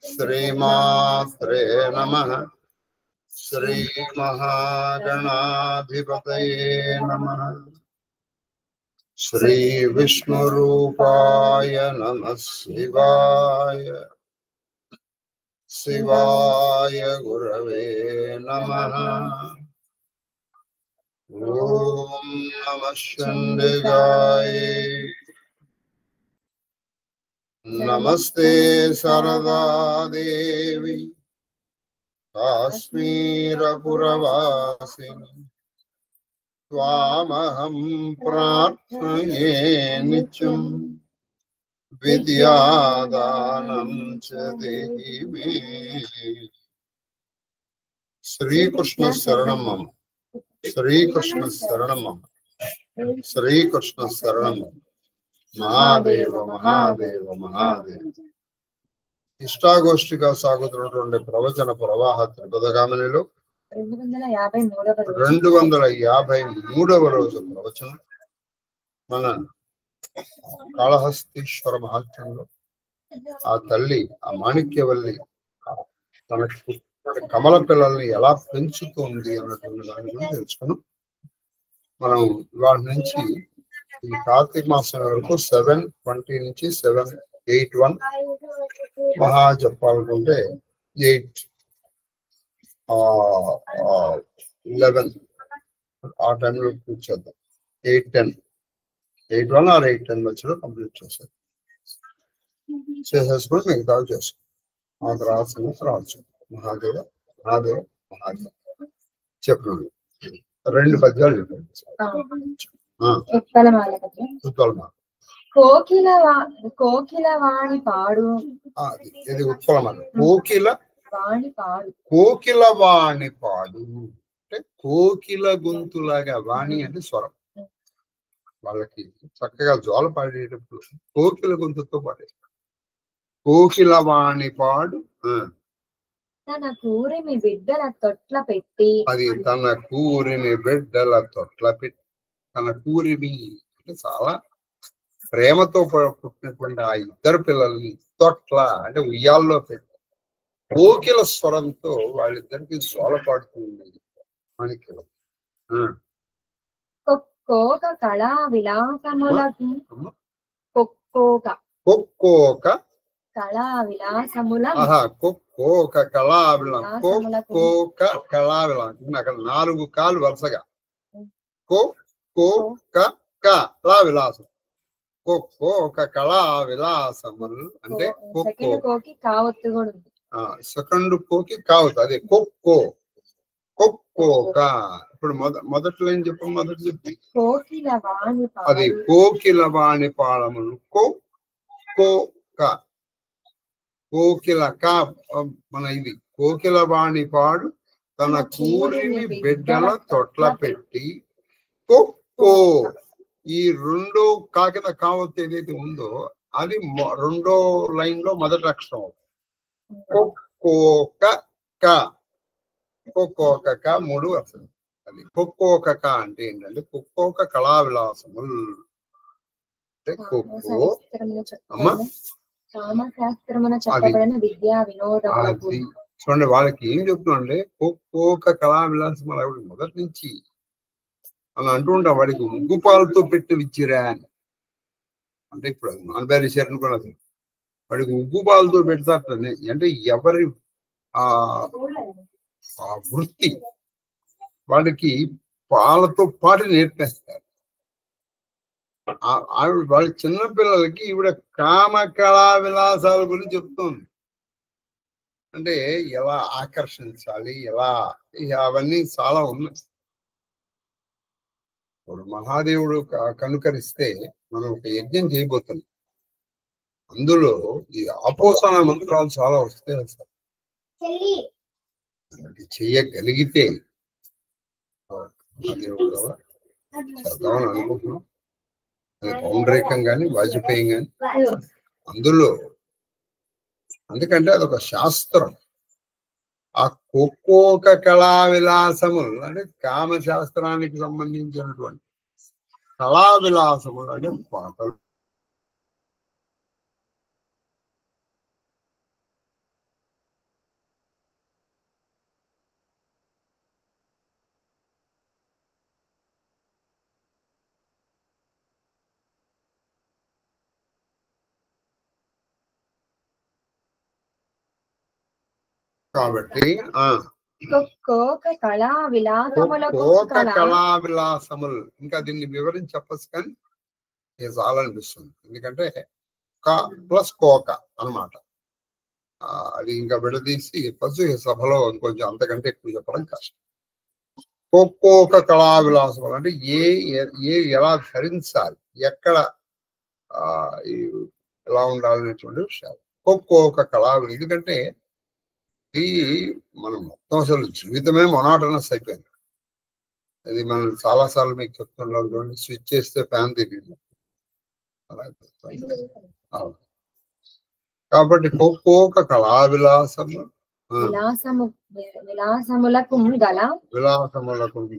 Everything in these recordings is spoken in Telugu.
శ్రీమాత్రే నమః. శ్రీ మహాగణాధిపతయే నమః. శ్రీ విష్ణురూపాయ నమః శివాయ. శివాయ గురవే నమః. ఓం నమః శివాయ. నమస్తే సరదాదేవి కాశ్మీరపురవాసిని. త్వామహం ప్రార్థయే నిత్యం. విద్యాదానం చ దేహి మే. శ్రీకృష్ణ శరణం మమ. శ్రీకృష్ణ శరణం మమ. శ్రీకృష్ణ శరణం మమ. మహాదేవ మహాదేవ మహాదేవ. ఇష్టాగోష్ఠిగా సాగుతున్నటువంటి ప్రవచన ప్రవాహ త్రిపదగామినిలో 253వ రోజు ప్రవచనం. మన కాళహస్తీశ్వర మహాత్మ్యంలో ఆ తల్లి, ఆ మాణిక్యవల్లి తన కమల పిల్లల్ని ఎలా పెంచుతుంది అన్నటువంటి దాని గురించి తెలుసుకున్నాం. మనం ఇవాళ నుంచి ఈ కార్తీక మాసం వరకు 7:20 నుంచి 7:81 మహా చెప్పాలనుకుంటే 8:11 ఆ టైంలో కూర్చోద్దాం. 8:10 8:1 or 8:10 మధ్యలో కంప్లీట్ చేసేసుకుని మిగతా చేసుకో. ఆ తర్వాత రావచ్చు. మహాదేవ మహాదేవ మహాదేవ చెప్పండి. 2 పద్యాలు చెప్పండి. ఉత్పలమాల. కోకిల వాణి పాడు. ఇది ఉత్పలమాల. కోకిల వాణి పాడు అంటే కోకిల గొంతులాగా. వాణి అంటే స్వరం. వాళ్ళకి చక్కగా జోల పాడేటప్పుడు కోకిల గొంతుతో పాడేస్తారు. కోకిల వాణి పాడు. తన కూరిమి బిడ్డల తొట్ల పెట్టి. అది తన కూరిమి బిడ్డల తొట్ల పెట్టి. తన కూరిమి అంటే చాలా ప్రేమతో పుట్టినటువంటి ఆ ఇద్దరు పిల్లల్ని తొట్ల అంటే ఉయ్యాల్లో పెట్టి కోకిల స్వరంతో వాళ్ళిద్దరికి జోల పాడుతుంది. మనకి కొక్కోక కళా విలాసములకు. కొక్కోక కళా విలాసముల. కొక్కోక కళా విలాసం. కొక్కోక కళా విలాసం. అక్కడ 4 కాలు వరుసగా. కళా విలాసం. కొక్కోక కళా విలాసములు అంటే కావత్తు కూడా ఉంది. సెకండ్ కోకి కావద్దు. అదే కొక్కోక. ఇప్పుడు మొదట్లో ఏం చెప్పు. మొదటి చెప్పి అది కోకిల వాణి పాడములు. కోకిల మన ఇది కోకిల వాణి పాడు తన కూరిని బిడ్డల తొట్ల పెట్టి. కొక్కో. ఈ 2 కాకిన కావత్తు ఏదైతే ఉందో అది 2వ లైన్ లో మొదటి అక్షరం. కొక్కోక 3 అక్షరం. అది కొక్కోక అంటే ఏంటంటే కొక్కోక కళా విలాసములు అంటే కొక్కో. చూడండి వాళ్ళకి ఏం చెప్తున్నాండి. కొక్కోక కళా విలాసములు ఆవిడ మొదటి నుంచి అలా అంటూ ఉంటాం. వాడికి ఉగ్గుపాలతో పెట్టి విచ్చిరా అని. అంటే ఇప్పుడు నాన్నగారి విషయాన్ని కూడా వాడికి ఉగ్గుపాలతో పెడతారు. అంటే ఎవరి ఆ వృత్తి వాడికి పాలతో పాటు నేర్పేస్తారు. వాళ్ళ చిన్నపిల్లలకి ఈవిడ కామ కళా విలాసాల గురించి చెప్తుంది. అంటే ఎలా ఆకర్షించాలి, ఎలా అవన్నీ చాలా ఉన్నాయి. ఇప్పుడు మహాదేవుడు కనుకరిస్తే మనం ఒక యజ్ఞం చేయబోతున్నాం. అందులో ఈ ఆపోసన మంత్రాలు చాలా వస్తాయి. అసలు చెయ్యగలిగితే చదవాలని అనుకుంటున్నాం. పౌండరీకం కానీ వాజ్పేయం కానీ అందులో. ఎందుకంటే అదొక శాస్త్రం. ఆ కొక్కోక కళా విలాసములు అంటే కామశాస్త్రానికి సంబంధించినటువంటి కళా విలాసములు అంటే పాటలు, కాబట్టి కోక కళా విలాసములకు కోక కళా విలాసములు ఇంకా దీన్ని వివరించి చెప్పచ్చు కానీ ఇది చాలనిపిస్తుంది. ఎందుకంటే ప్లస్ కోక అన్నమాట. అది ఇంకా విడదీసి పశు సభలో ఇంకొంచెం అంతకంటే ఎక్కువ చెప్పడం కష్టం. కోక కళా విలాసములు అంటే ఎలా ధరించాలి, ఎక్కడ ఎలా ఉండాలనేటువంటి విషయాలు. కోక కళా, ఎందుకంటే ఇది మనం మొత్తం అసలు జీవితమే మొనాటనస్ అయిపోయింది. అది మనం చాలాసార్లు మీకు చెప్తున్నాం చూడండి, స్విచ్ చేస్తే ఫ్యాన్ తిరిగింది అలా. కాబట్టి కోక కళా విలాసములకు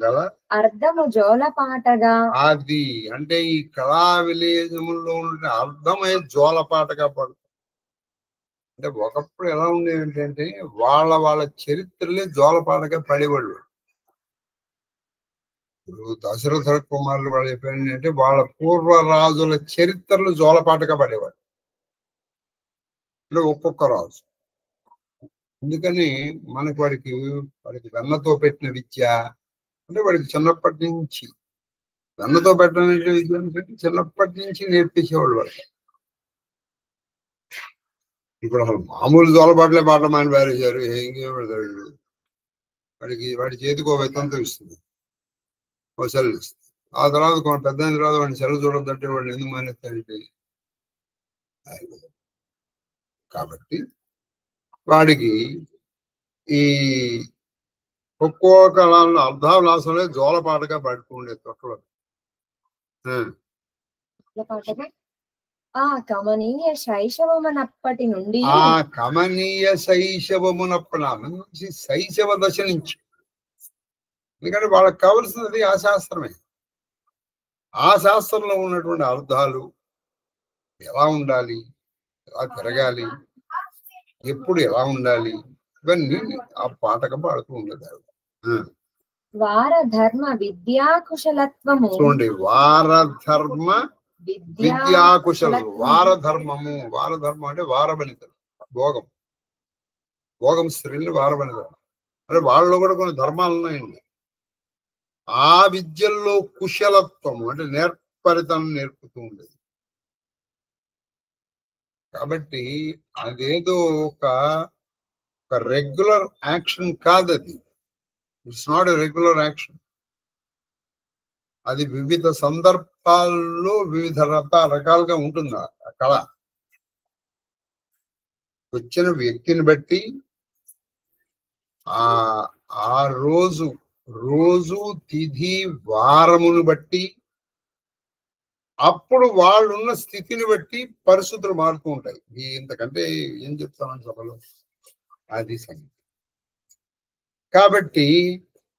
గల అర్థము జోలపాటగా, అది అంటే ఈ కళా విలేజముల్లో ఉండే అర్థమే జోలపాటగా పడుతుంది. అంటే ఒకప్పుడు ఎలా ఉండేది ఏంటంటే వాళ్ళ చరిత్రలే జోలపాటగా పడేవాళ్ళు. ఇప్పుడు దశరథ కుమారులు వాళ్ళు చెప్పారు అంటే వాళ్ళ పూర్వరాజుల చరిత్రలు జోలపాటగా పడేవాళ్ళు. అంటే ఒక్కొక్క రాజు. అందుకని మనకి వాడికి వెన్నతో పెట్టిన విద్య అంటే వాడికి చిన్నప్పటి నుంచి వెన్నతో పెట్టిన విద్య అంటే చిన్నప్పటి నుంచి నేర్పించేవాళ్ళు వాడికి. ఇప్పుడు అసలు మామూలు జోలపాటలే పాటలు మాని పారేశారు. ఇంకేమడతాడు వాడి చేతికి ఒక విత్తంతో ఇస్తుంది, ఒక సెలవు ఇస్తుంది. ఆ తర్వాత కొంత పెద్ద అయిన తర్వాత వాడిని సెలవు చూడద్దంటే వాడిని ఎందుకు మానేస్తాడంటే కాబట్టి వాడికి ఈ ఒక్కొక్క అర్ధావిలాసంలో జోలపాటగా పడుతూ ఉండేది తొక్కలో. కమనీయ శైశవమునప్పటి నుండి కమనీయ శైశవమునప్పటి నుంచి శైశవ దశ నుంచి, ఎందుకంటే వాళ్ళకి కావలసినది ఆ శాస్త్రమే. ఆ శాస్త్రంలో ఉన్నటువంటి అర్థాలు ఎలా ఉండాలి, ఎలా తిరగాలి, ఎప్పుడు ఎలా ఉండాలి, ఇవన్నీ ఆ పాటగా పాడుతూ ఉండేది. వారధర్మ విద్యాకుశలత్వము, చూడండి, వారధర్మ విద్యాకుశలు. వారధర్మము అంటే వారబలితలు, భోగం స్త్రీలు వారబలితలు. అంటే వాళ్ళలో కూడా కొన్ని ధర్మాలు ఉన్నాయండి. ఆ విద్యల్లో కుశలత్వము అంటే నేర్పరితనం నేర్పుతూ ఉండేది. కాబట్టి అదేదో ఒక రెగ్యులర్ యాక్షన్ కాదు, అది it's not a regular action. అది వివిధ సందర్భాల్లో వివిధ రకాలుగా ఉంటుంది ఆ కళ. వచ్చిన వ్యక్తిని బట్టి ఆ రోజు తిథి వారమును బట్టి అప్పుడు వాళ్ళున్న స్థితిని బట్టి పరిస్థితులు మారుతూ ఉంటాయి. ఇంతకంటే ఏం చెప్తామని సభలో అది సంగతి. కాబట్టి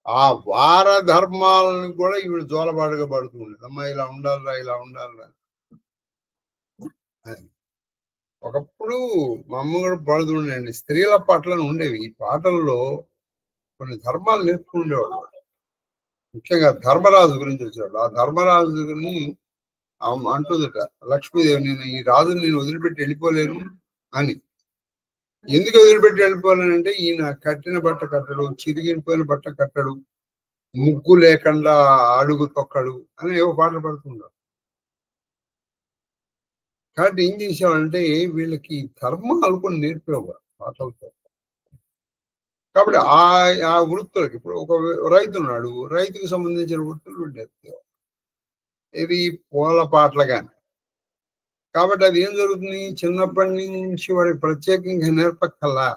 ఆ వార ధర్మాలను కూడా ఇవి జోలబాటుగా పడుతూ ఉండేది. అమ్మ ఇలా ఉండాలిరా, ఇలా ఉండాలిరా. ఒకప్పుడు మా అమ్మ కూడా పడుతుండేయండి, స్త్రీల పాటలను ఉండేవి. ఈ పాటల్లో కొన్ని ధర్మాలు నేర్చుకుండేవాడు. ముఖ్యంగా ధర్మరాజు గురించి వచ్చాడు. ఆ ధర్మరాజుని అంటుందట లక్ష్మీదేవి, నేను ఈ రాజుని నేను వదిలిపెట్టి వెళ్ళిపోలేను అని. ఎందుకు వదిలిపెట్టి వెళ్ళిపోలేనంటే ఈయన కట్టిన బట్ట కట్టడు, చిరిగిపోయిన బట్ట కట్టడు, ముగ్గు లేకుండా అడుగు తొక్కడు అని ఏవో పాటలు పడుతున్నాడు. కాబట్టి ఏం చేసేవాడంటే వీళ్ళకి ధర్మాలు కొన్ని నేర్పేవాడు పాటలతో. కాబట్టి ఆ వృత్తులకి ఇప్పుడు ఒక రైతు ఉన్నాడు, రైతుకు సంబంధించిన వృత్తులు నేర్పేవాడు. ఇది పూల పాటలు కానీ. కాబట్టి అది ఏం జరుగుతుంది, చిన్నప్పటి నుంచి వాడికి ప్రత్యేకంగా నేర్పక్కల్లా.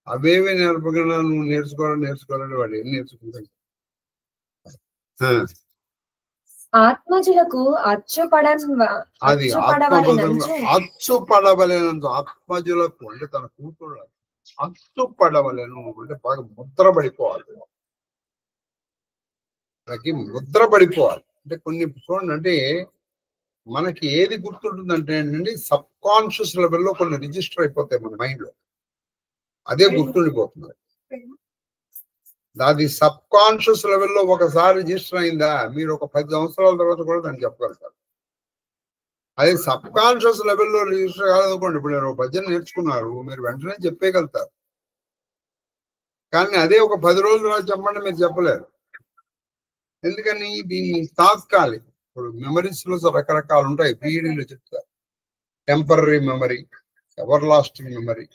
అవేవే నేర్పకుండా నువ్వు నేర్చుకోవాలని వాడు ఏం నేర్చుకుంటాడు. ఆత్మజులకు అది అచ్చుపడవలేనంత. ఆత్మజులకు అంటే తన కూతురు అచ్చుపడవలేను అంటే బాగా ముద్రపడిపోవాలి. ముద్రపడిపోవాలి అంటే కొన్ని చూడండి, అంటే మనకి ఏది గుర్తుంటుందంటే ఏంటంటే సబ్ కాన్షియస్ లెవెల్లో కొన్ని రిజిస్టర్ అయిపోతాయి మన మైండ్ లో, అదే గుర్తుండిపోతుంది. అది సబ్ కాన్షియస్ లెవెల్లో ఒకసారి రిజిస్టర్ అయిందా మీరు ఒక 10 సంవత్సరాల తర్వాత కూడా దాన్ని చెప్పగలుగుతారు. అది సబ్ కాన్షియస్ లెవెల్లో రిజిస్టర్ కాదనుకోండి, ఇప్పుడు మీరు 10 నేర్చుకున్నారు, మీరు వెంటనే చెప్పేయగలుగుతారు. కానీ అదే ఒక 10 రోజులు రాసి చెప్పండి మీరు చెప్పలేరు. ఎందుకని దీన్ని తాత్కాలిక. ఇప్పుడు మెమరీస్ లో రకరకాలు ఉంటాయి. పీఈడీలో చెప్తారు temporary memory, ever lasting memory.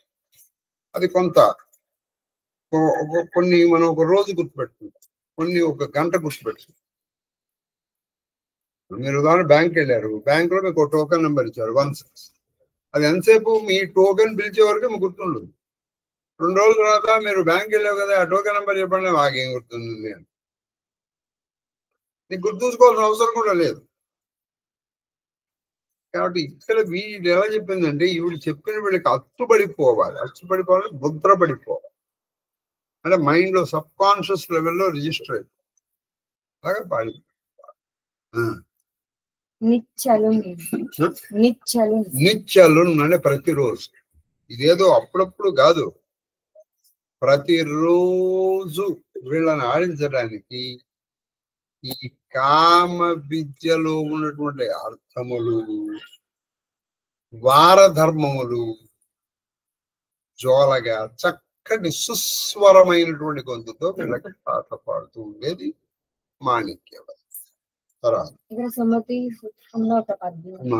అది కొంత కొన్ని మనం ఒక రోజు గుర్తుపెట్టుకుంటాం, కొన్ని ఒక గంట గుర్తుపెట్టుకుంటాం. మీరు ఉదాహరణ బ్యాంక్ వెళ్ళారు, బ్యాంక్ లో మీకు ఒక టోకెన్ నెంబర్ ఇచ్చారు 16. అది ఎంతసేపు మీ టోకెన్ పిలిచే వరకు మీకు గుర్తుండదు. 2 రోజుల తర్వాత మీరు బ్యాంక్ వెళ్ళావు కదా, ఆ టోకెన్ నెంబర్ చెప్పండి, మాకేం గుర్తుంది అని. నీకు గుర్తుంచుకోవాల్సిన అవసరం కూడా లేదు. కాబట్టి ఇక్కడ వీడు ఎలా చెప్పిందంటే, ఈవిడ చెప్పిన వీళ్ళకి అచ్చుపడిపోవాలి, ముద్రపడిపోవాలి. అంటే మైండ్ లో సబ్ కాన్షియస్ లెవెల్లో రిజిస్టర్ అయిపోయి అలాగే పాడి నిత్యలు అంటే ప్రతిరోజు. ఇదేదో అప్పుడప్పుడు కాదు, ప్రతిరోజు వీళ్ళని ఆడించడానికి ఈ కామ విద్యలో ఉన్నటువంటి అర్థములు, వారధర్మములు జోలగా చక్కటి సుస్వరమైనటువంటి గొంతుతో వీళ్ళకి పాట పాడుతూ ఉండేది మాణిక్యం.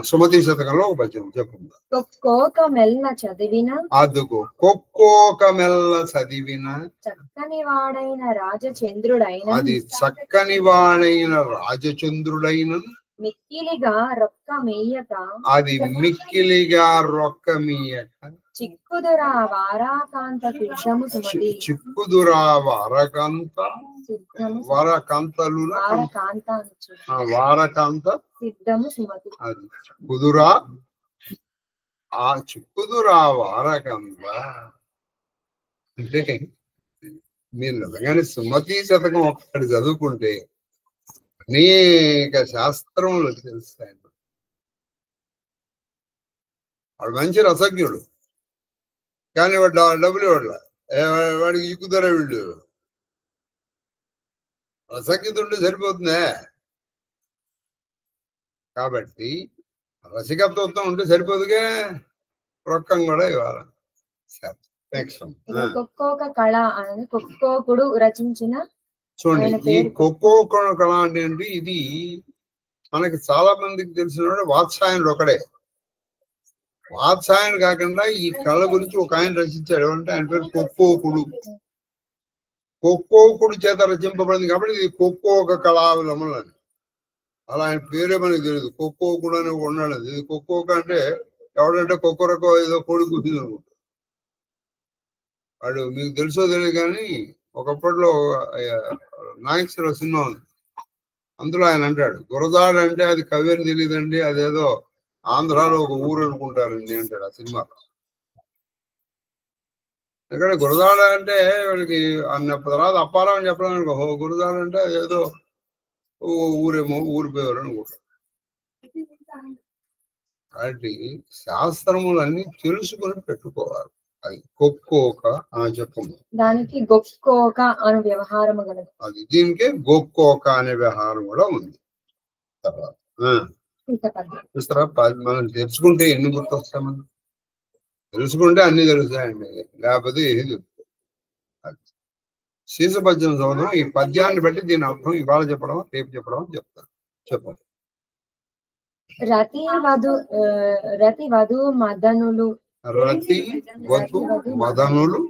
సుమతి శతకంలో ఒక పద్యం చెప్పుకుందాం. కొక్కోక మెల్ల చదివిన అదుగో కొక్కోక మెల్ల చదివిన చక్కని వాడైన రాజచంద్రుడైన, అది చక్కని వాడైన రాజచంద్రుడైన మిక్కిలిగా రొక్క మీయక, అది మిక్కిలిగా రొక్క మీయక, చిక్కుదురా వారాకాంత సిద్ధము సుమతి, చిక్కుదురా వారకాంత వరకాంతలు వారకాంత సిద్ధము సుమతి. అది చిక్కుదురా, ఆ చిక్కుదురా వారకాంత అంటే మీరు నిజంగానే సుమతి శతకం ఒక్కటి చదువుకుంటే అనేక శాస్త్రములు తెలుస్తాయి. వాడు మంచి రసజ్ఞుడు, కానీ వాడు డబ్బులు వాడికి చిక్కుతారా వీళ్ళు. రసజ్ఞుడు సరిపోతుందే. కాబట్టి రసికత్వం ఉంటే సరిపోదుగా, రొక్కం కూడా ఇవ్వాలి. కొక్కోక కళ అనేది కొక్కోకుడు రచించిన. చూడండి, ఈ కొక్కోక కళ అంటే ఇది మనకి చాలా మందికి తెలిసిన వాత్సాయనుడు ఒకడే. వాత్సాయనుడు కాకుండా ఈ కళ గురించి ఒక ఆయన రచించాడు. ఏమంటే ఆయన పేరు కొక్కోకుడు. కొక్కోకుడు చేత రచింపబడింది కాబట్టి ఇది కొక్కోక కళావిలములు అని. అలా ఆయన పేరే మనకి తెలియదు. కొక్కోకుడు అని ఉన్నాడు. ఇది కొక్కోక అంటే ఎవడంటే కొక్కరకో ఏదో కోడి కూర్చుంది అనుకుంటాడు. వాడు మీకు తెలుసో తెలియదు కానీ ఒకప్పట్లో నాయకుల సినిమా ఉంది, అందులో ఆయన అంటాడు గురజాడ అంటే అది కవి అని తెలియదండి, అదేదో ఆంధ్రాలో ఒక ఊరు అనుకుంటారండి అంటాడు ఆ సినిమాలో. ఇక్కడ గురజాడ అంటే వాడికి అన్న తర్వాత అప్పారావు అని చెప్పడం అనుకో, గురజాడ అంటే ఏదో ఊరేమో ఊరి పేరు అనుకుంటాడు. కాబట్టి శాస్త్రములన్నీ తెలుసుకుని పెట్టుకోవాలి. అది గొక్కోక అని చెప్పము, దానికి గొక్కోక అనే వ్యవహారం కలదు. అది దీనికి గొక్కోక అనే వ్యవహారం కూడా ఉంది. తర్వాత మనం తెలుసుకుంటే ఎన్ని గుర్తొస్తాయి, మనం తెలుసుకుంటే అన్ని తెలుస్తాయండి, లేకపోతే ఏది చెప్తాం. శీర్ష పద్యం చదవడం, ఈ పద్యాన్ని బట్టి దీని అర్థం ఇవాళ చెప్పడం రేపు చెప్పడం చెప్తాను. చెప్పండి. రతి వధు మదనులు, రతి వధు మదనులు,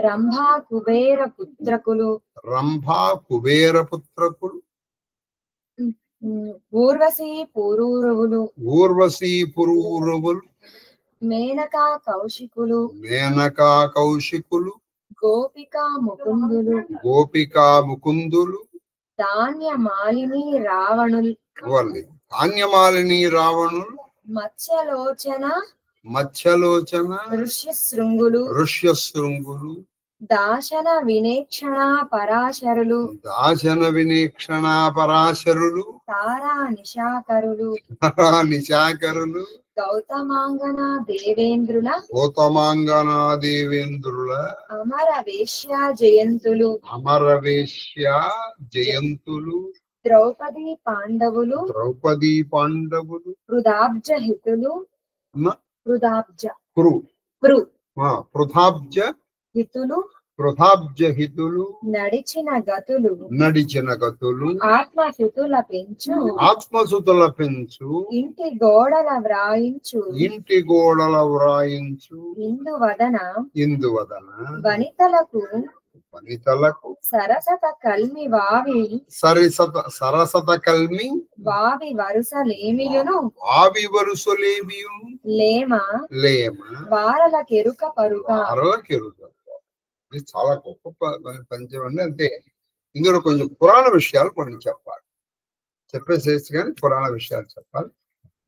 రంభా కుబేర పుత్రకులు, ఊర్వశీ పురూరవులు, మేనకా కౌశికులు, గోపికా ముకుందులు, ధాన్యమాలిని రావణులు, మత్స్యలోచన ఋష్యశృంగులు, దాశన వినేక్షణ పరాశరులు, తారా నిశాకరులు, గౌతమాంగన దేవేంద్రుల, అమర వేశ్య జయంతులు, ద్రౌపదీ పాండవులు, పృథాబ్జ హితులు, వృథాబ్జహితులు నడిచిన గతులు ఆత్మసుతుల పెంచు ఇంటి గోడల వ్రాయించు ఇందువదన వనితలకు సరసత కల్మి వావి వరుసలేమియును లేమ వారల కెరుక పరుగా. ఇది చాలా గొప్ప పంచం అండి. అంటే ఇందులో కొంచెం పురాణ విషయాలు కొన్ని చెప్పాలి, చెప్పేసేసి కానీ పురాణ విషయాలు చెప్పాలి.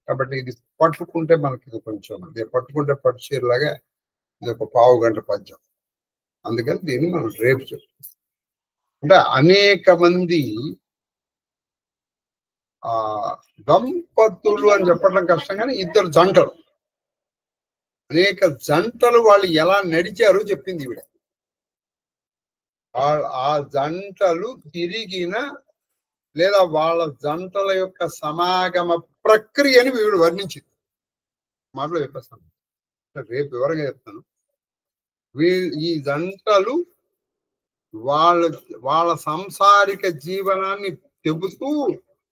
కాబట్టి ఇది పట్టుకుంటే మనకి ఇది కొంచెం పట్టుకుంటే పట్టు చీరలాగా ఇది ఒక పావు గంట పద్యం. అందుకని దీన్ని మనం రేపు చెప్తాం. అంటే అనేక మంది దంపతులు అని చెప్పడం కష్టం, కానీ ఇద్దరు జంటలు, అనేక జంటలు వాళ్ళు ఎలా నడిచారో చెప్పింది ఈవిడ. ఆ జంటలు తిరిగిన లేదా వాళ్ళ జంటల యొక్క సమాగమ ప్రక్రియని వీడు వర్ణించింది. మాటలో చెప్పేస్తాను, రేపు వివరంగా చెప్తాను. ఈ జంటలు వాళ్ళ సంసారిక జీవనాన్ని చెబుతూ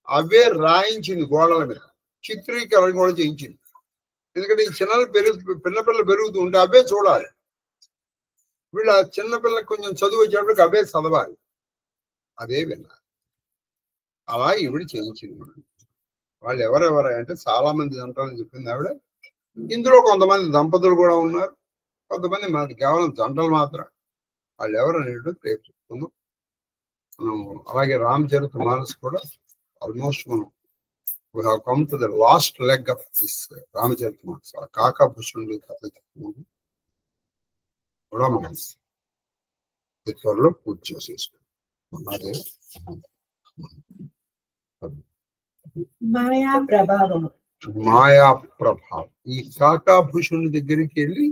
అవే రాయించింది గోడల మీద, చిత్రీకరణ కూడా చేయించింది. ఎందుకంటే ఈ పిల్లపిల్లలు పెరుగుతూ ఉంటే అవే చూడాలి. వీళ్ళ చిన్నపిల్లకి కొంచెం చదువు వచ్చేటప్పటికి అవే చదవాలి, అదే విన్నారు. అలా ఈవిడ చేయించింది. వాళ్ళు ఎవరెవరంటే చాలా మంది జంటలని చెప్పింది ఆవిడ. ఇందులో కొంతమంది దంపతులు కూడా ఉన్నారు, కొంతమంది మనకి కేవలం జంటలు మాత్రం. వాళ్ళు ఎవరనేది రేపు చెప్తున్నాం. మనం అలాగే రామచరితమానస్ కూడా ఆల్మోస్ట్ మనం we have come to the last leg of this Ramcharitmanas. కాకాభూషణుడి కథ చెప్తున్నాము కూడా మనం త్వరలో పూర్తి చేసేసుకున్నాం. మాయా ప్రభావం. ఈ కాకాభూషణుడి దగ్గరికి వెళ్ళి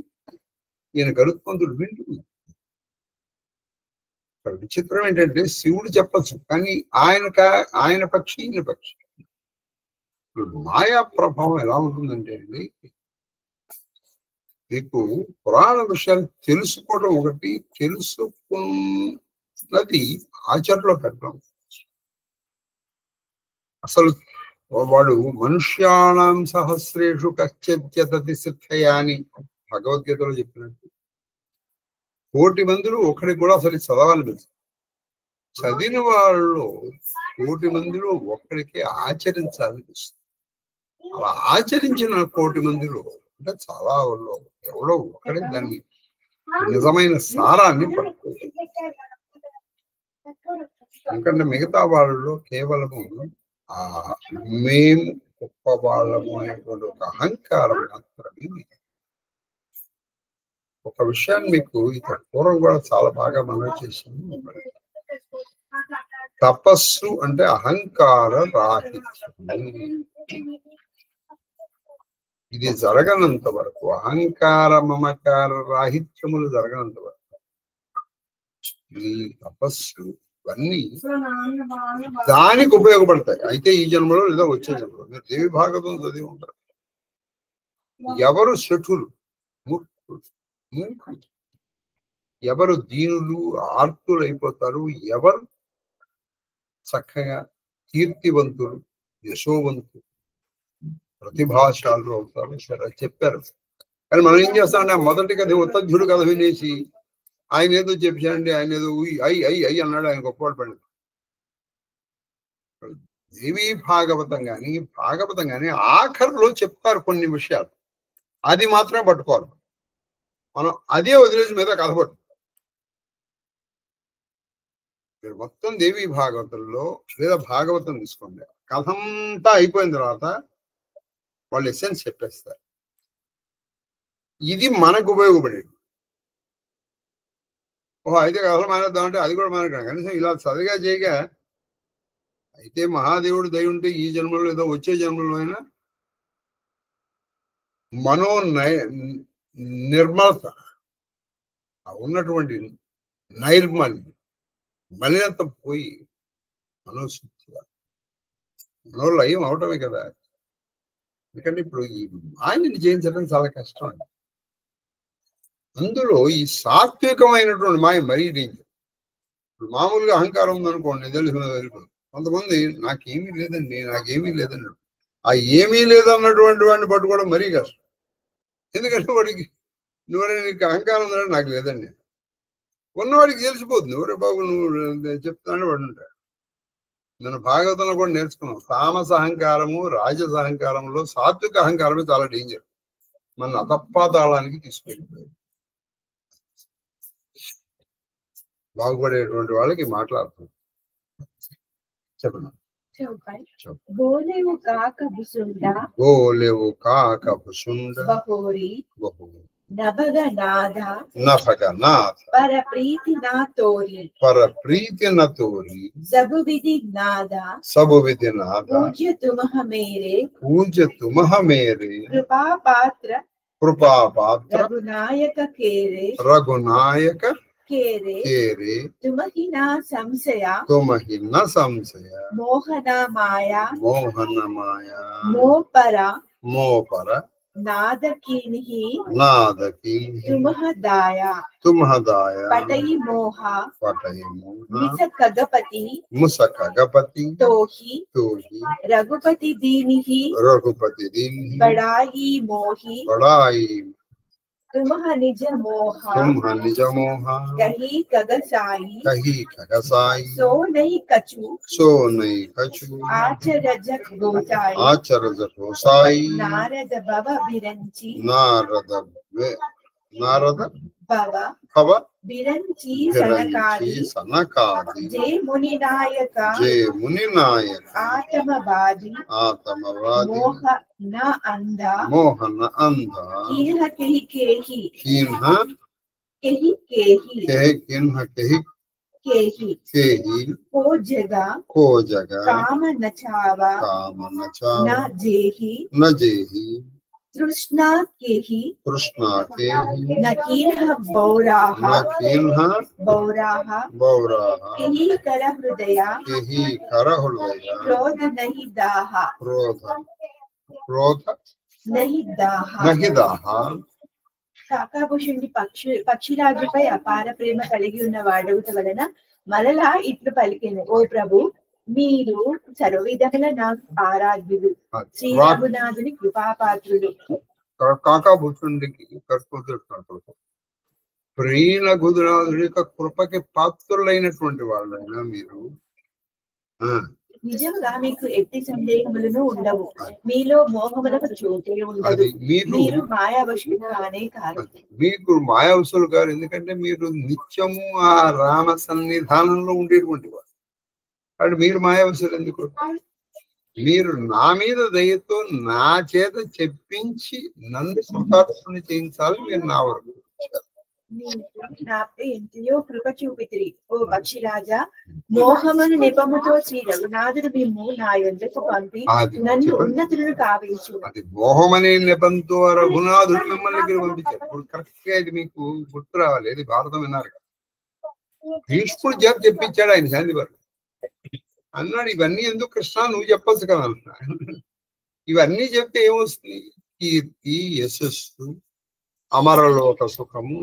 ఈయన గరుత్మంతుడు వింటుంది. విచిత్రం ఏంటంటే శివుడు చెప్పచ్చు, కానీ ఆయన పక్షి ఈయన పక్షి. మాయా ప్రభావం ఎలా ఉంటుందంటే అండి, మీకు పురాణ విషయాలు తెలుసుకోవడం ఒకటి, తెలుసుకున్నది ఆచరణలో పెట్టడం. అసలు వాడు మనుష్యాణం సహస్రేషు కశ్చిద్యతతి సిద్ధయా అని భగవద్గీతలో చెప్పినట్టు 1,000,000 మందిలో ఒకరికి కూడా అసలు చదవాలి. చదివిన వాళ్ళు 1,000,000 మందిలో ఒక్కడికి ఆచరించాలనిపిస్తుంది. అలా ఆచరించిన 1,000,000 మందిలో అంటే చాలా వాళ్ళు ఎవరో ఒక్కడే దాన్ని నిజమైన సారాన్ని పట్టుకోవచ్చు. ఎందుకంటే మిగతా వాళ్ళలో కేవలము మేము గొప్ప వాళ్ళము అనేటువంటి ఒక అహంకారం మాత్రమే. ఒక విషయాన్ని మీకు ఇక పూర్వం కూడా చాలా బాగా మనం చేసింది. తపస్సు అంటే అహంకార రాహిత్యం. ఇది జరగనంత వరకు, అహంకార మమకార రాహిత్యములు జరగనంత వరకు ఈ తపస్సు ఇవన్నీ దానికి ఉపయోగపడతాయి. అయితే ఈ జన్మలో లేదా వచ్చే జన్మలో మీరు దేవి భాగవతం చదివి ఉంటారు. ఎవరు శఠులు, ఎవరు దీనులు ఆర్తులు అయిపోతారు, ఎవరు చక్కగా కీర్తివంతులు యశోవంతులు ప్రతిభాశాలు అవుతారు. సరే చెప్పారు, కానీ మనం ఏం చేస్తామంటే మొదటి కథ ఉత్తధ్యుడు కథ వినేసి ఆయన ఏదో చెప్పాడండి, ఆయన ఏదో ఐ అన్నాడు, ఆయన గొప్పవాడు పండితుడు. దేవి భాగవతం కానీ ఆఖరిలో చెప్తారు కొన్ని విషయాలు, అది మాత్రమే పట్టుకోవాలి. మనం అదే వదిలేసి మీద కథ పట్టు. మీరు మొత్తం దేవి భాగవతంలో లేదా భాగవతం తీసుకోండి, కథంతా అయిపోయిన తర్వాత వాళ్ళు ఎసెన్స్ చెప్పేస్తారు. ఇది మనకు ఉపయోగపడేది. అయితే కథలు మానేద్దామంటే అది కూడా మానేద్దాం. కనీసం ఇలా చదిగా చేయగా అయితే మహాదేవుడు దయ ఉంటే ఈ జన్మలో ఏదో వచ్చే జన్మలో అయినా మనో నిర్మలత ఉన్నటువంటి మలినత పోయి మనోశుద్ధిగా మనోలయం అవటమే కదా. ఎందుకంటే ఇప్పుడు ఈ ఆయనని జయించడం చాలా కష్టం అండి. అందులో ఈ సాత్వికమైనటువంటి మాయ మరీ డేంజర్. మామూలుగా అహంకారం ఉందనుకోండి, తెలుసు. కొంతమంది నాకేమీ లేదండి అన్నాడు. ఆ ఏమీ లేదన్నటువంటి వాడిని పట్టుకోవడం మరీ కష్టం. ఎందుకంటే వాడికి నీకు అహంకారం ఉందని నాకు లేదండి. ఉన్నవాడికి తెలిసిపోతుంది, ఎవరే బాబు నువ్వు చెప్తానని వాడు ఉంటాడు. నేను భాగవతంలో కూడా నేర్చుకున్నాం. తామస అహంకారము రాజస అహంకారంలో సాత్విక అహంకారమే చాలా డేంజర్. మన అతపాతాళానికి తీసుకెళ్ళిపోయాడు. బాగుపడేటువంటి వాళ్ళకి మాట్లాడుతుంది. చెప్పండి. బోలేవు కాక భుసుండ బహోరి నభగనాథ పరప్రీతి నతోరి సబు విధి నాథ పూజ్య తుమహ మేరే కృపా పాత్ర రఘునాయక కేరే తుమహి నా సంశయ మోహన మాయా మోపర నాదకీనిహి తుమహదాయ పటయి మోహ ముసకగపతి తోహి రఘుపతి దీనిహి బడాయి మోహి తుమహ నిజ మోహ కహి కగసాయి సో నహి కచు ఆచరజ గోసాయి నారద భవ బిరంచి భవ బిరంచి సనకాది జే ముని నాయక ఆతమవాది మోహ న అంధ కీన్హ కేహి కో జగ కామ నచావా న జేహి తృష్ణా కేహి నకీన్హ బౌరాహ కేహి కర హృదయ క్రోధ నహి దాహ కాకాభూషుడి పక్షిరాజుపై అపార ప్రేమ కలిగి ఉన్న వాడవుట వలన మరలా ఇట్లు పలికెను, ఓ ప్రభు, మీరు సర్వవిధముల నాకు ఆరాధ్యులు, శ్రీ రఘునాథుని కృపాపాత్రులు. కాకాభూషుడికి రఘునాథుడి యొక్క కృపకి పాత్రులైనటువంటి వాళ్ళైనా మీరు. నిజంగా మీకు ఎట్టి సందేహములను ఉండవు, మీలో మోహములకు చోటే ఉండదు, మీరు మాయావశులు కానే కాదు. మీకు మాయావశులు కాదు, ఎందుకంటే మీరు నిత్యము ఆ రామ సన్నిధానంలో ఉండేటువంటి వారు. కాబట్టి మీరు మాయావశులు ఎందుకు? మీరు నా మీద దయతో నా చేత చెప్పించి నన్ను కృతార్థుని చేయించాలి. మీరు నా వరకు నాపై ఎంతయో కృప చూపితిరి, ఓ పక్షిరాజా. మోహమును నెపముతో శ్రీ రఘునాథుడు మిమ్ము నా యొద్దకు పంపి నన్ను ఉన్నతులను కావించు. అది మోహం అనే నెపంతో రఘునాథుడు మిమ్మల్ని పంపించారు. ఇప్పుడు కరెక్ట్ గా ఇది మీకు గుర్తు రావాలి. ఇది భారతం విన్నారు కదా, భీష్ముడు చేత చెప్పించాడు ఆయన శాంతివరం అన్నాడు. ఇవన్నీ ఎందుకు కృష్ణ, నువ్వు చెప్పచ్చు కదా అన్నా. ఇవన్నీ చెప్తే ఏమొస్తుంది? కీర్తి, యశస్సు, అమరలోక సుఖము,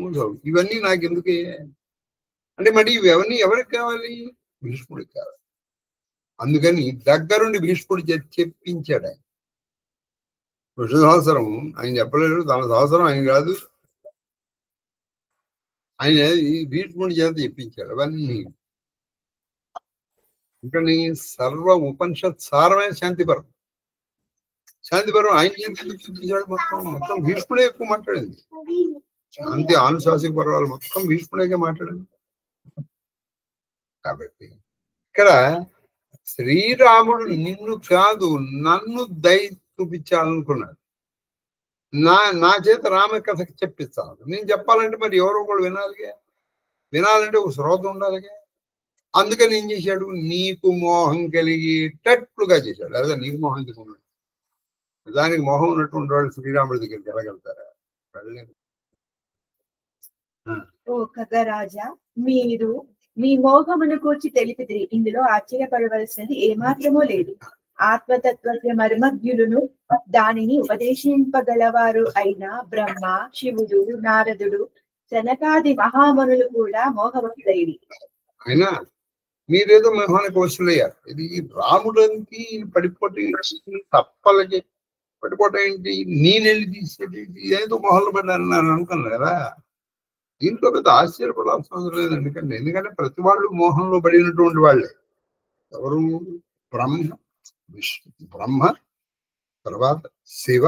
ఇవన్నీ నాకు ఎందుకే అంటే మరి ఇవన్నీ ఎవరికి కావాలి? భీష్ముడికి కావాలి. అందుకని దగ్గరుండి భీష్ముడు చెప్పించాడు. ఆయన విష్ణు సహస్రం ఆయన చెప్పలేడు, తన సహస్రం ఆయన కాదు, ఆయన ఈ భీష్ముడి చేత చెప్పించాడు అవన్నీ. ఇంకా సర్వ ఉపనిషత్ సారమైన శాంతిపరం. శాంతిపరం ఆయన చేత చెప్పించాడు. మొత్తం భీష్ముడే ఎక్కువ మాట్లాడింది. శాంతి ఆనుశాసిక పర్వాలు మొత్తం భీష్ముడే మాట్లాడింది. కాబట్టి ఇక్కడ శ్రీరాముడు నిన్ను కాదు నన్ను దయ చూపించాలనుకున్నాడు. నా చేత రామ కథకి చెప్పిస్తాను. నేను చెప్పాలంటే మరి ఎవరో కూడా వినాలంటే ఒక శ్రోత ఉండాలిగా. అందుకని ఏం చేశాడు? నీకు మోహం కలిగేటట్లుగా చేశాడు. లేదా నీకు మోహం ఎందుకున్నాడు? దానికి మోహం ఉన్నటువంటి వాళ్ళు శ్రీరాముడి దగ్గరికి వెళ్ళగలుగుతారా? వెళ్ళలేదు. ఓ ఖగరాజా, మీరు మీ మోహమును కూర్చి తెలిపిదిరి. ఇందులో ఆశ్చర్యపడవలసినది ఏమాత్రమూ లేదు. ఆత్మతత్వ మర్మజ్ఞులను దానిని ఉపదేశింపగలవారు అయిన బ్రహ్మ, శివుడు, నారదుడు, శనకాది మహామనులు కూడా మోహవశులైరి. అయినా మీరేదో మోహానికి వసూలయ్యారు. ఇది రాముడానికి పడిపోటీ తప్పలకి పడిపోవటం ఏంటి, నేనెళ్ళి తీసేది ఏదో మొహలు పడ్డాను నేను అనుకున్నాను కదా. దీంట్లో పెద్ద ఆశ్చర్యపడాల్సిన అవసరం లేదండి. ఎందుకంటే ప్రతి వాళ్ళు మోహంలో పడినటువంటి వాళ్ళే. ఎవరు? బ్రహ్మ తర్వాత శివ,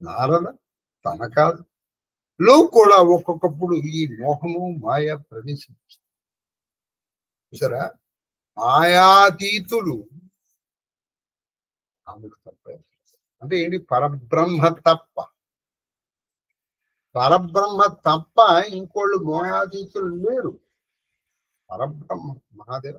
నారద, తనకాదులో కూడా ఒక్కొక్కప్పుడు ఈ మోహము మాయ ప్రవేశించింది. చూసారా, మాయాతీతులు ఆమెకు తప్ప. అంటే ఏంటి? పరబ్రహ్మ తప్ప. పరబ్రహ్మ తప్ప ఇంకోళ్ళు మోహాతీతులు లేరు. పరబ్రహ్మ మహాదేవ.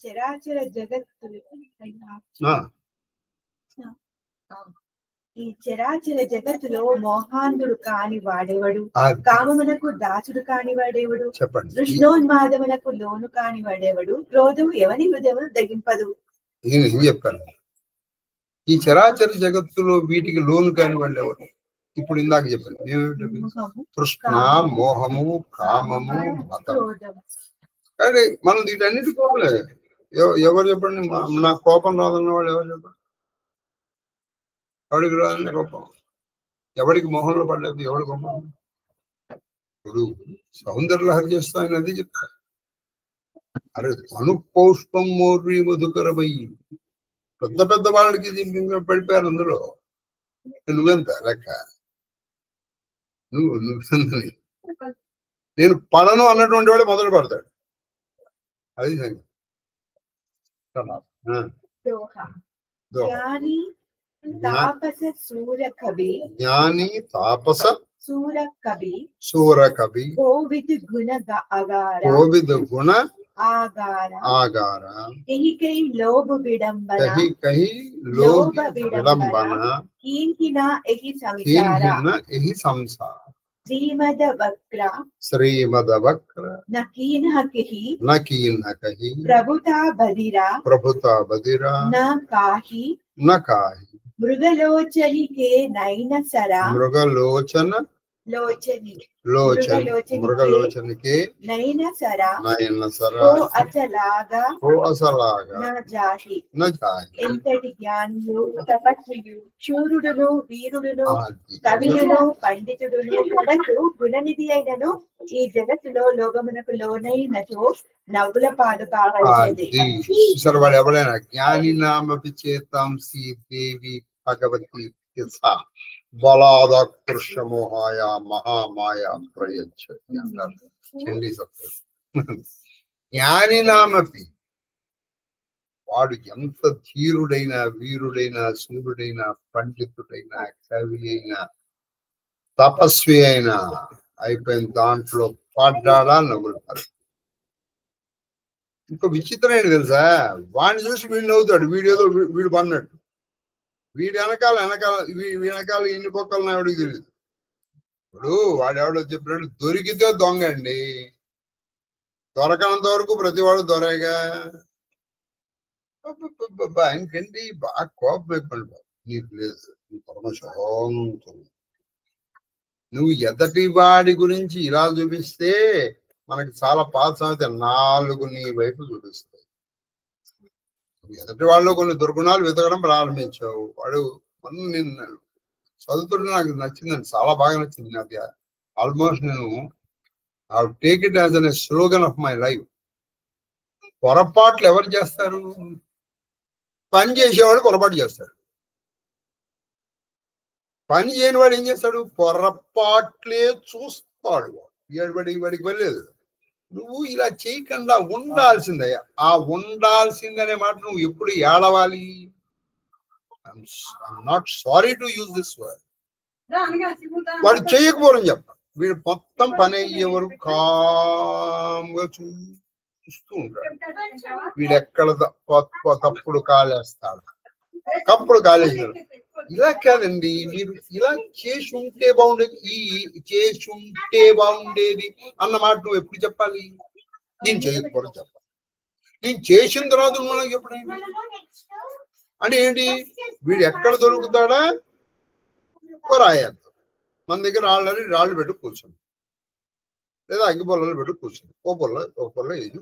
చరాచర జగత్తులు ఈ చరాచర జగత్తులో మోహాంధుడు కాని వాడేవాడు, కామమునకు దాసుడు కాని వాడేవాడు, కృష్ణోన్మాదమునకు లోను కాని వాడేవాడు, క్రోధము ఎవని హృదయమును దగింపదు. నేను ఏం చెప్పాను? ఈ చరాచర జగత్తులో వీటికి లోను కాని వాళ్ళెవరు? ఇప్పుడు ఇందాక చెప్పాను ఏమిటి? కృష్ణ, మోహము, కామము, మతం. కానీ మనం వీటన్నిటి కోపలేదు. ఎవరు చెప్పండి? నాకు కోపం రాదన్న వాళ్ళు ఎవరు చెప్పండి? ఎవరికి రాదన్న కోపం? ఎవరికి మోహంలో పడలేదు? ఎవరి కోపం? ఇప్పుడు సౌందర్యలహరి చేస్తా ఆయన అది చెప్తారు. అరే అనుపౌష్పం మోర్వి మధుకరమయ్యి పెద్ద పెద్ద వాళ్ళకి పడిపోయారు అందులో. నువ్వెంత లెక్క? నువ్వు నేను పడను అన్నటువంటి వాడు మొదలు పడతాడు. అది జ్ఞాని తాపస సూరకవి కోవిద్ గుణ ఆగార కహి లోభ విడంబన కీన్హిన ఎహి సంసార శ్రీమద వక్ర నకీన్హ కహి ప్రభుతా బదిరా నకాహి మృగలోచని కే నైన సరా మృగలోచనికి నైన సరా ఓ అసలాగా ఎంతటి జ్ఞానులు, తపస్సులు, శూరుడును, వీరుడును, కవియును, పండితుడును, మనకు గుణనిధి అయినను ఈ జగత్తులో లోకమునకు లోనైనతో నవ్వుల పాలు కావాల్సింది. సరే, వాడు ఎవరైనా జ్ఞాని నామపి చేతాంసి దేవి భగవతి బలాదృశ్యమోహాయ మహామాయ ప్రయచ్చతి అన్నారు చండీ సప్త. జ్ఞాని నామపి, వాడు ఎంత ధీరుడైనా, వీరుడైనా, సూర్యుడైనా, పండితుడైనా, కవి అయినా, తపస్వి అయినా అయిపోయిన దాంట్లో పడ్డాడా నవ్వుతారు. ఇంకో విచిత్రం ఏంటి తెలుసా? వాడిని చూసి వీడు నవ్వుతాడు. వీడేదో వీడు పడినట్టు. వీడి వెనకాల ఎన్ని బొక్కలు ఎవడికి తెలియదు. ఇప్పుడు వాడెవడో చెప్పినట్టు దొరికితే దొంగ అండి. దొరకనంత వరకు ప్రతివాడు దొరేగా. ఇంకండి బాగా కోపం అయిపోయింది. నీకు లేదు, నీ పరమశాంతం. నువ్వు ఎదటి వాడి గురించి ఇలా చూపిస్తే మనకి చాలా పాత సమస్య 4 నీ వైపు చూపిస్తాయి. ఎదటి వాళ్ళు కొన్ని దుర్గుణాలు వెతకడం ప్రారంభించావు. వాడు నిన్ను చదువుతుంటే నాకు నచ్చిందండి, చాలా బాగా నచ్చింది నాకు. ఆల్మోస్ట్ నేను take it as an slogan of my life. పొరపాట్లు ఎవరు చేస్తారు? పని చేసేవాడు పొరపాటు చేస్తాడు. పని చేయని వాడు ఏం చేస్తాడు? పొరపాట్లే చూస్తాడు. వాడికి వెళ్ళలేదు. నువ్వు ఇలా చేయకుండా ఉండాల్సిందయ్యా. ఆ ఉండాల్సిందనే మాట నువ్వు ఎప్పుడు ఏడవాలి? I'm not sorry to use this word. వాడు చేయకపోవడం చెప్ప. వీడు మొత్తం పని అయ్యే వరకు కామ్గా చూస్తూ ఉంటాడు. వీడు ఎక్కడ తప్పుడు కాలేస్తాడు, తప్పుడు కాలేస్తాడు. ఇలా కాదండి, మీరు ఇలా చేసి ఉంటే బాగుండేది, చేసి ఉంటే బాగుండేది అన్నమాట నువ్వు ఎప్పుడు చెప్పాలి? నేను చేయకపోవడం చెప్పాలి. నేను చేసిన తర్వాత మనకు చెప్పడం అంటే ఏంటి? వీడు ఎక్కడ దొరుకుతాడా రాయద్దు. మన దగ్గర రాళ్ళు పెట్టి కూర్చోండి, లేదా అగ్గి పొలాలు పెట్టి కూర్చోండి. ఓ పొల్ల ఏది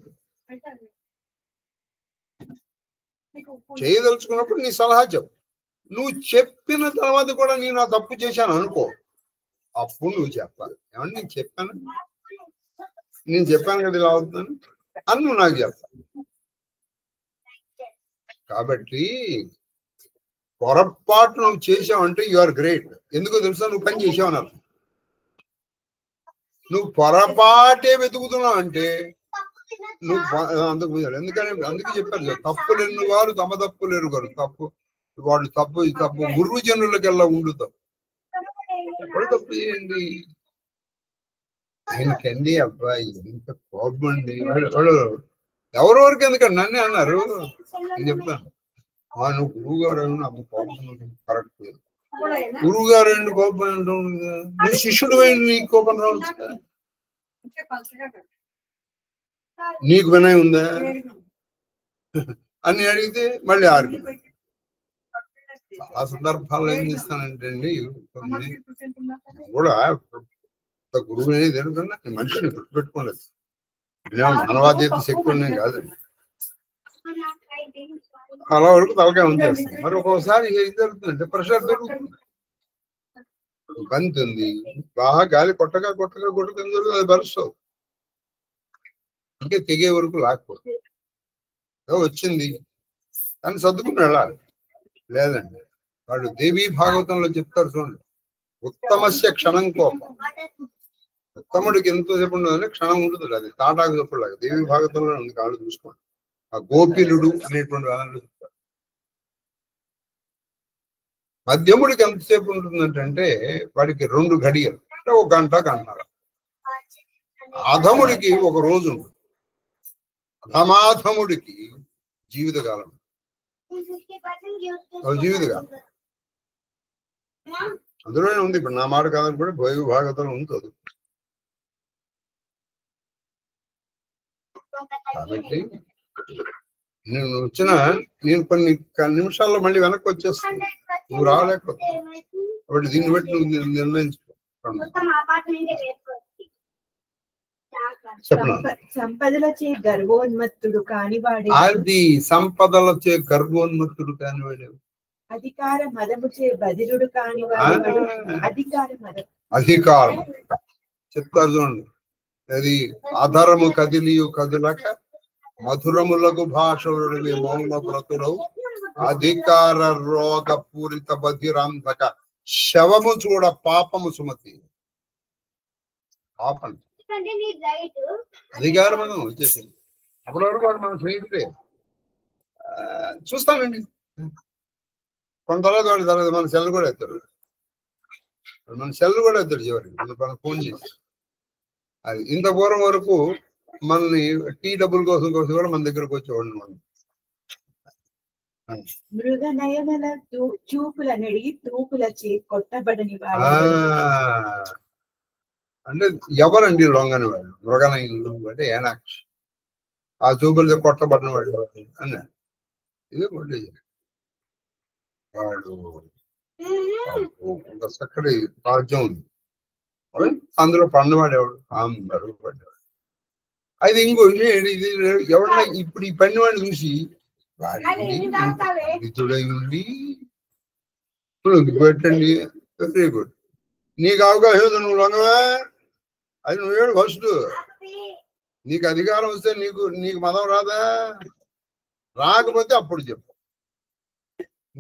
చేయదలుచుకున్నప్పుడు నీ సలహా చెప్పు. నువ్వు చెప్పిన తర్వాత కూడా నేను ఆ తప్పు చేశాను అనుకో, అప్పుడు నువ్వు చెప్పాలి. ఏమన్నా నేను చెప్పాను కదా ఇలా అవుతుందని అని నువ్వు నాకు చెప్పాలి. కాబట్టి పొరపాటు నువ్వు చేసావంటే యు ఆర్ గ్రేట్. ఎందుకో తెలుసా? నువ్వు పని చేసావని అర్థం. నువ్వు పొరపాటే వెతుకుతున్నావు అంటే నువ్వు అందుకే చెప్పారు, తప్పులు ఎన్ను వారు తమ తప్పులు ఎరుగరు. వాడు తప్పు గురువు జనులకెల్లా ఉండుతాం. ఎప్పుడు తప్పు చేయండి ఆయనకండి. అబ్బాయి ఎంత కోపం అండి. ఎవరెవరికి ఎందుకండి నన్నే అన్నారు. నేను చెప్తాను, నువ్వు గురువు గారు నాకు కోపం కరెక్ట్. గురువు గారు ఏంటి కోపం? నువ్వు శిష్యుడు నీకు కోపం రావచ్చు. నీకు వినయం ఉందా అని అడిగితే మళ్ళీ ఆర్గ్యుమెంట్. చాలా సందర్భాల్లో ఏం చేస్తానంటే అండి, కూడా గురువు అనేది ఎదుగుతున్నా మనిషిని గుర్తుపెట్టుకోలేదు. మానవాతీత శక్తి ఉన్నాయి కాదండి. అలా వరకు తలకాయ ఉంచేస్తాం. మరి ఒక్కోసారి ఏం జరుగుతుందంటే ప్రెషర్ దొరుకుతుంది. బంతి ఉంది, బాగా గాలి కొట్టగా అది బరుస్తావు. ఇంకే తెగే వరకు లాక్పోతుంది. వచ్చింది దాన్ని సర్దుకుని వెళ్ళాలి. లేదండి, వాడు దేవీ భాగవతంలో చెప్తారు చూడండి, ఉత్తమస్య క్షణం కోపం. ఉత్తముడికి ఎంతసేపు ఉండదు, క్షణం ఉంటుంది. అది తాటాకు చెప్పుడులాగా దేవీ భాగవతంలో ఉంది. కాళ్ళు చూసుకోండి. ఆ గోపిలుడు అనేటువంటి వాళ్ళని చెప్తారు. మధ్యముడికి ఎంతసేపు ఉంటుందంటే వాడికి 2 గడియలు, అంటే 1 గంట గంటన్నర. అధముడికి 1 రోజు ఉంటుంది. అధమాధముడికి జీవితకాలం. జీవితకాలం అందులోనే ఉంది. ఇప్పుడు నా మాట కాదని కూడా భోగి భాగవతంలో ఉంటుంది. కాబట్టి నేను కొన్ని నిమిషాల్లో మళ్ళీ వెనక్కి వచ్చేస్తాను. నువ్వు రాలేకపోతావు. కాబట్టి దీన్ని బట్టి నువ్వు నిర్ణయించుకో. సంపదలచే గర్వోన్మత్తుడు కానివాడు. అది సంపదలచే గర్వోన్మత్తుడు కానివాడు. అధికార మదముచే బదిరుడు కానివాడు. అధికారం చెప్తారు చూడండి. అది అధరము కదిలియు కదులక మధురములకు భాషలుడివి మౌన వ్రతుడవు అధికార రోగ పూరిత బధిరాంధక శవము చూడ పాపము సుమతి. పాపం అధికారం వచ్చేసింది. అప్పటి వరకు వాడు మన స్నేహితుడే. చూస్తానండి కొంత తర్వాత మన సెల్ కూడా ఎత్తారు. చివరికి మనకు ఫోన్ చేసి. అది ఇంత పూర్వం వరకు మనల్ని టీ డబ్బుల కోసం కూడా మన దగ్గరకు వచ్చేవాడు. మనం మృగనయనల చూపులనడిగి తూపులచే కొట్టబడని వాడు. అంటే ఎవరండి లొంగని వాడు? మృగనయనులు అంటే ఏనాక్షి. ఆ చూపులతో కొట్టబడిన వాడు అన్నాడు. ఇదే వాడు ఒక చక్కటి రాజ్యం ఉంది. అందులో పన్నవాడేవాడు అందరూ పడ్డాడు. అది ఇంకో ఇది ఎవరన్నా ఇప్పుడు ఈ పన్నవాడిని చూసి వాడి ఉండి పెట్టండి. Very good. నీకు అవకాశం ఉంది, నువ్వు లొంగవా? అది నువ్వేడు ఫస్ట్. నీకు అధికారం వస్తే నీకు మదం రాదా? రాకపోతే అప్పుడు చెప్పు.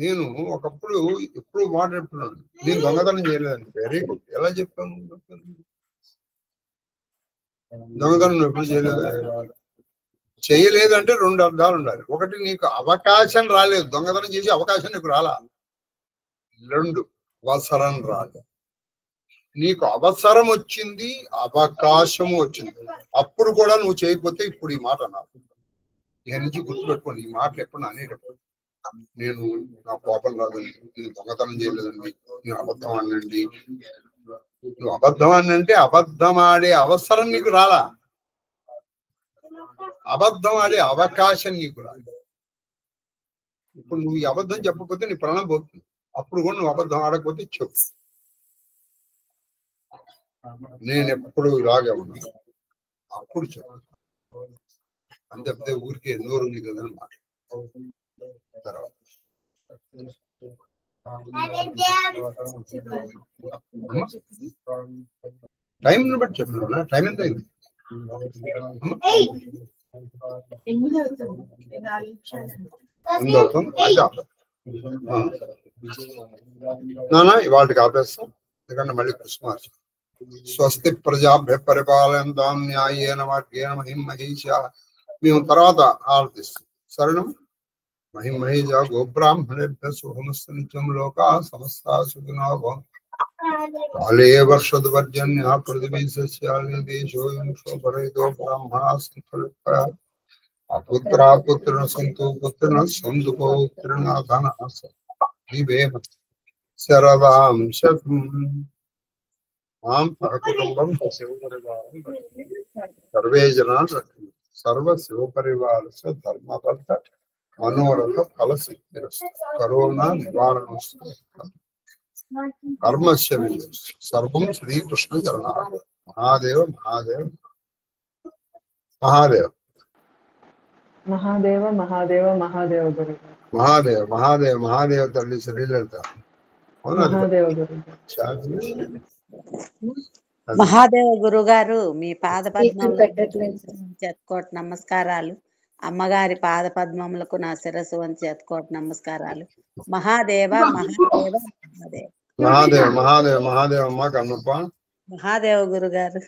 నేను ఒకప్పుడు ఎప్పుడు మాట్లాడుతున్నాను, నేను దొంగతనం చేయలేదని. Very good. ఎలా చెప్పాను? దొంగతనం ఎప్పుడు చేయలేదంటే రెండు అర్థాలు ఉండాలి. ఒకటి, నీకు అవకాశం రాలేదు, దొంగతనం చేసే అవకాశం నీకు రాలా. రెండు, అవసరం రాలేదు. నీకు అవసరం వచ్చింది, అవకాశం వచ్చింది, అప్పుడు కూడా నువ్వు చేయకపోతే ఇప్పుడు ఈ మాట అన్నావు. ఇక నుంచి గుర్తుపెట్టుకోండి, ఈ మాటలు ఎప్పుడు అనేటప్పుడు నేను నా కోపం రాదండి, నేను దొంగతనం చేయలేదండి, నేను అబద్ధం అనండి. నువ్వు అబద్ధం అనంటే అబద్ధం ఆడే అవసరం నీకు రాలా, అబద్ధం ఆడే అవకాశం నీకు రాదు. ఇప్పుడు నువ్వు ఈ అబద్ధం చెప్పకపోతే నీ ప్రాణం పోతుంది. అప్పుడు కూడా నువ్వు అబద్ధం ఆడకపోతే చెప్పు. నేను ఎప్పుడు ఇలాగే ఉన్నా, అప్పుడు చెప్పు. అని చెప్తే ఊరికే నోరు ఉంది కదా మాట. తర్వాత టైం బట్టి చెప్పినా, టైం ఎంత అయింది? నానా ఇవాళకి ఆపేస్తాం, ఎందుకంటే మళ్ళీ క్రిస్మస్. స్వస్తి ప్రజాభ్య పరిపాలయంతాం న్యాయేన మార్గేణ మహిం మహీషా. మేము తర్వాత ఆలోచిస్తాం. సరేనా? మహిం మహీష గోబ్రాహ్మణేభ్య శుభమస్తు నిత్యం లోకా సమస్తా సుఖినో భవంతు. కాలే వర్షదు పర్జన్య పృథివీ సస్యాని దేశోయం శోభరహితో బ్రాహ్మణా సంతు. అపుత్రా పుత్రిణ సంతు పుత్రిణ సంతు పౌత్రిణ ధన జీవేమ శరదాం శతం. మాం సహకుటుంబం సర్వే జనా సర్వ శివపరివార ధర్మబద్ధ మనోరథ ఫలసిద్ధి కరోనా నివారణ కర్మస్య సర్వం శ్రీకృష్ణ చరణా. మహాదేవ మహాదేవ మహాదేవ మహాదేవ మహాదేవ మహాదేవ గురు. మహాదేవ మహాదేవ మహాదేవ తల్లి శ్రీలలిత. మహాదేవ గురుగారు, మీ పాద పద్మములకు నమస్కారాలు. అమ్మగారి పాద పద్మములకు నా శిరస్సు వంచి ఎత్తుకోటి నమస్కారాలు. మహాదేవ మహాదేవ మహాదేవ మహాదేవ మహాదేవ మహాదేవ అమ్మ కన్నప్ప. మహాదేవ గురుగారు.